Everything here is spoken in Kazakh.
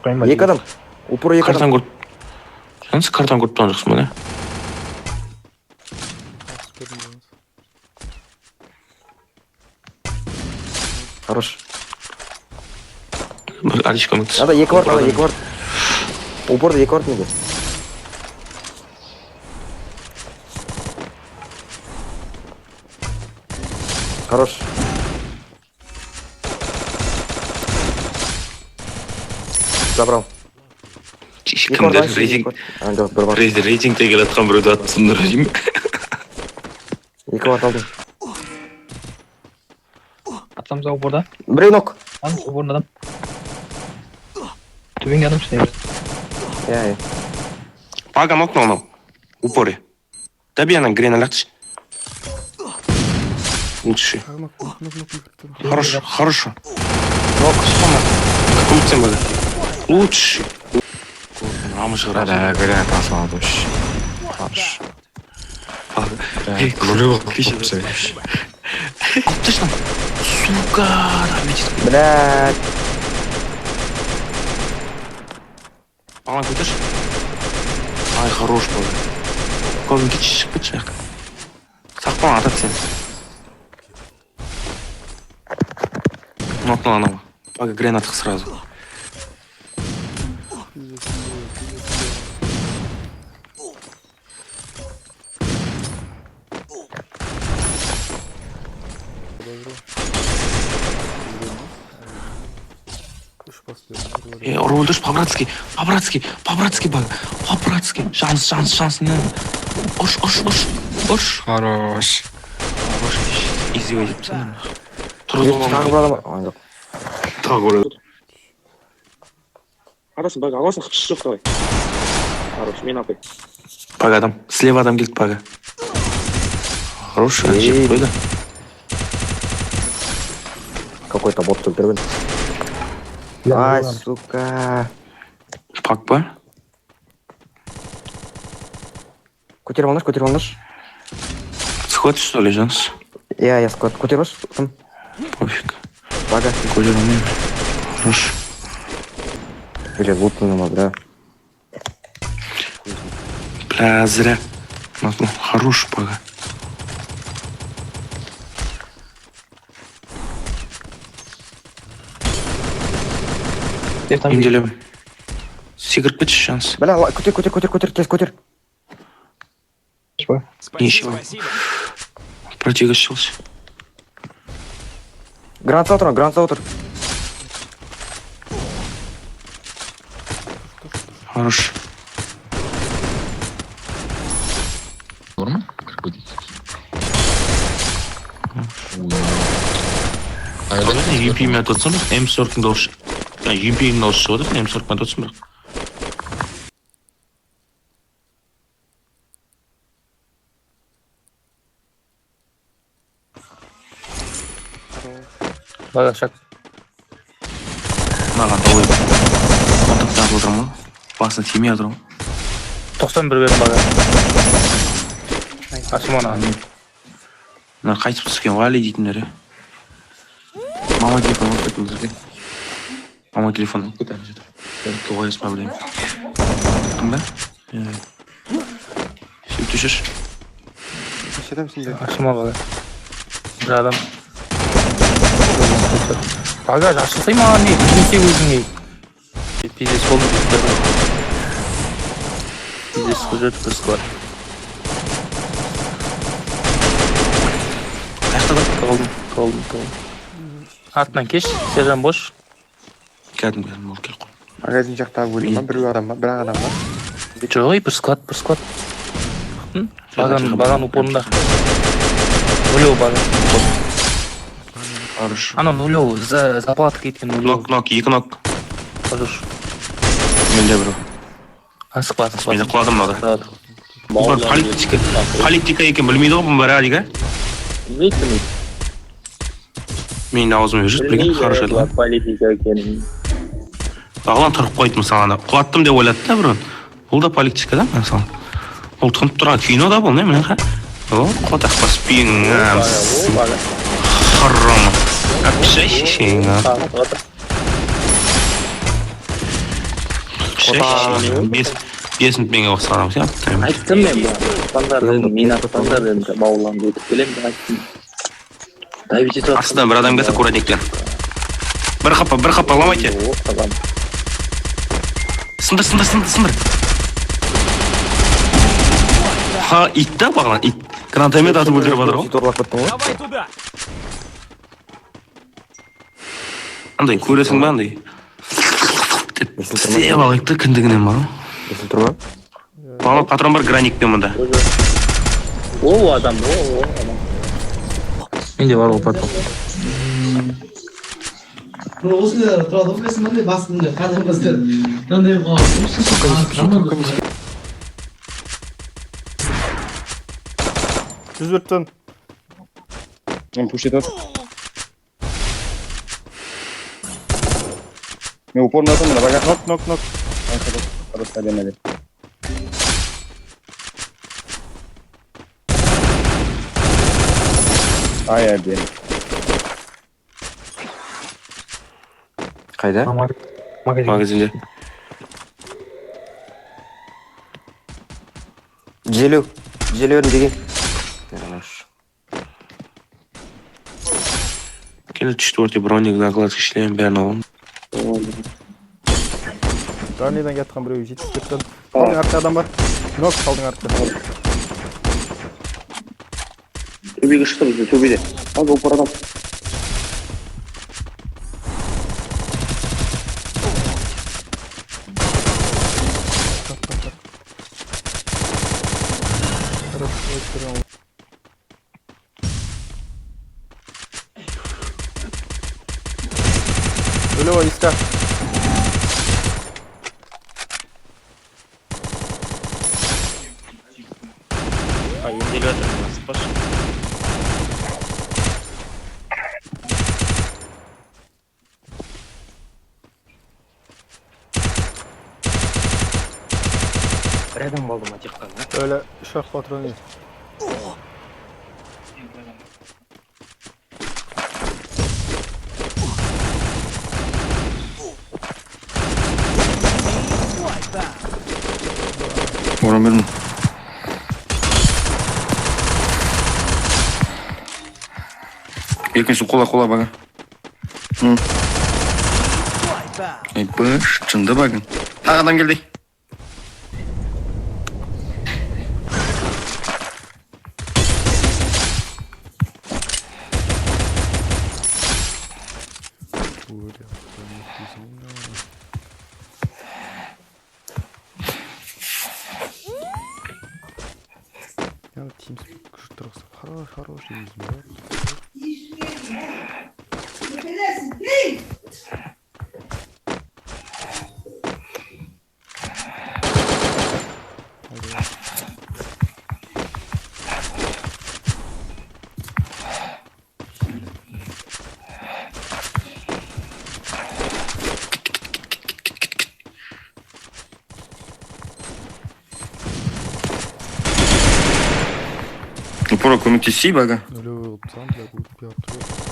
Екі адам. Упор екі Картан адам. көріп. Сенсіз картан көріп тұрған жоқсың ба, не? Хорош. Бір Алиш көмектес. Надо екі бар, екі бар. Упорда екі бар неге? Хорош. Забрал. Кімдер рейтингте келатқан біреуді атсындар дейм. Екі бар алдым. Атсамыз упорда. Біреу нок. Упорда адам. Төбеңге адам ішіне. Иә. Пага нокнул анау. Упоре. Доби ана греналякши. Лучше. Хорошо, хорошо. Нок. Көмектесем бага. Лучше. Рамышы раз. Грязь послал дождь. Хорош. Эй, Рулю Кища. Точно. Сука, раметит. Блядь. Ала көтеш. Ай, хорош бага. Көмін кетші шығып кетші ақ. Сақпан атат сен. Нокнул анау. Пага гренатық сразу. Ұрылдыш, по-братски, по-братски, по-братски бага. По-братски. Шанс, не надо. Ұрш. Хорош. Хорош, издевай деп сен. Тағы бір адам. Ой, жоқ. Тағы көреді. Арасың, бага, аласың, қыпшы жоқ давай. Хорош, мен апай. Пага адам, слева адам келді пага. Хорош, жеп қойды. Какой-то бот өлтірген. Ай, сука. Пак па? Көтеріп алыңдаршы. Схватишь, что ли, Жанс? Я склад. Көтеріп алшы. Кім? Пофиг. Бага. Колер алмаймын. Хорош. Блядь, лутнума, бля. Бля, зря. Ну, хорош пага. Емделем. Секіріп кетші, Жанс. Бля, көтер, тез көтер. Ничего. Противник шелся. Гранатса отыр. Хорош. Норм? Как будет? UMP-мен ататсың ба? М40-ың даушы. UMP-ің даушы шығады, М40-мен ататсың ба? Бага шак. Маған дауы бар. Контактағы отырмын ба? Басына тимей отырмын. 91 бердім бага. Ашымана. Мына қайтып түскен Вали дейтіндер, Мама телефон алып кетіңіздерге. Мама телефон алып кетемін жетіп. Туғай есма білеймін. Тұқтың ба? Сөйтіп түшір. Ашыма бага. Bir adam. Bagaj açılsay mı ne? Kimse özüne. Pizes oldu. Pizes kuzet kız var. Қаяқта да? Kaldım. Atlan keş. Sercan boş. Кәдім, ол кел қой. Магазин жақтағы өлі ма? Бір адам ба? Жоқ, bir squad. Bagan упорында. Нулев бага. Хорош. Ана нулев, заплатка кеткен нулев. Нок, екі нок. Хорош. Менде бір. Сықпадым. Менде құладым мынада. Бұл политика екен білмейді ғой, бұл бәрі әлиға. Менің аузым өжіп, білген, хорош еді. Политика екенін. Ағылан тұрып қойды мысалы, құлаттым деп ойлады да бірін. Бұл да политика да, мысалы. Ол тұнып тұрған кино да бұл, не міне қа? Қотақ баспен, Харрама. Общайся, Бес минут менге уақыт саламыз, иә? Айттым мен бұл аттандар мен аттандар бауырларымды өтіп келемін деп айттым. Дайып жетіп Астынан бір адам келсе аккуратниктер. Бір қапа, ламайте. Сындыр. Ха, ит та бағлан, ит. Гранатомет атып өлтіріп жатыр ғой. Торлап кеттің ғой. Давай туда! Андай, көресің ба андай? Тістеп алайықты кіндігінен бар ғой. Есіл тұр ма? Бағлан патрон бар граникпен мұнда. О, адам. Менде бар ол патрон. осында тұрады білесің мындай басында қазір біздер мынандай қылып Жүзбеттен. Он пушит от. Мне упор на том, на богах. Нок. Просто один на. Ай, блин. Қайда? Магазинде. Желеуін деген. Келі 4-й броник, закладка шлем, бәрін алын. Гарниден кеткен біреу жетіп кеткен. Алдың артта адам бар. Нок, алдың артта. Төбеге шықты бізде, төбеде. Ал, опыр адам. Өлі иска. Рядом болды ма тек қана? Өлі шақ патроны. Орын бермін. Екінші қола баға. Айпыш, чынды бағын. Тағы адам келді. Хороший измер. Упор көмектесей бага. Өлі отсам, бля, будет пятый.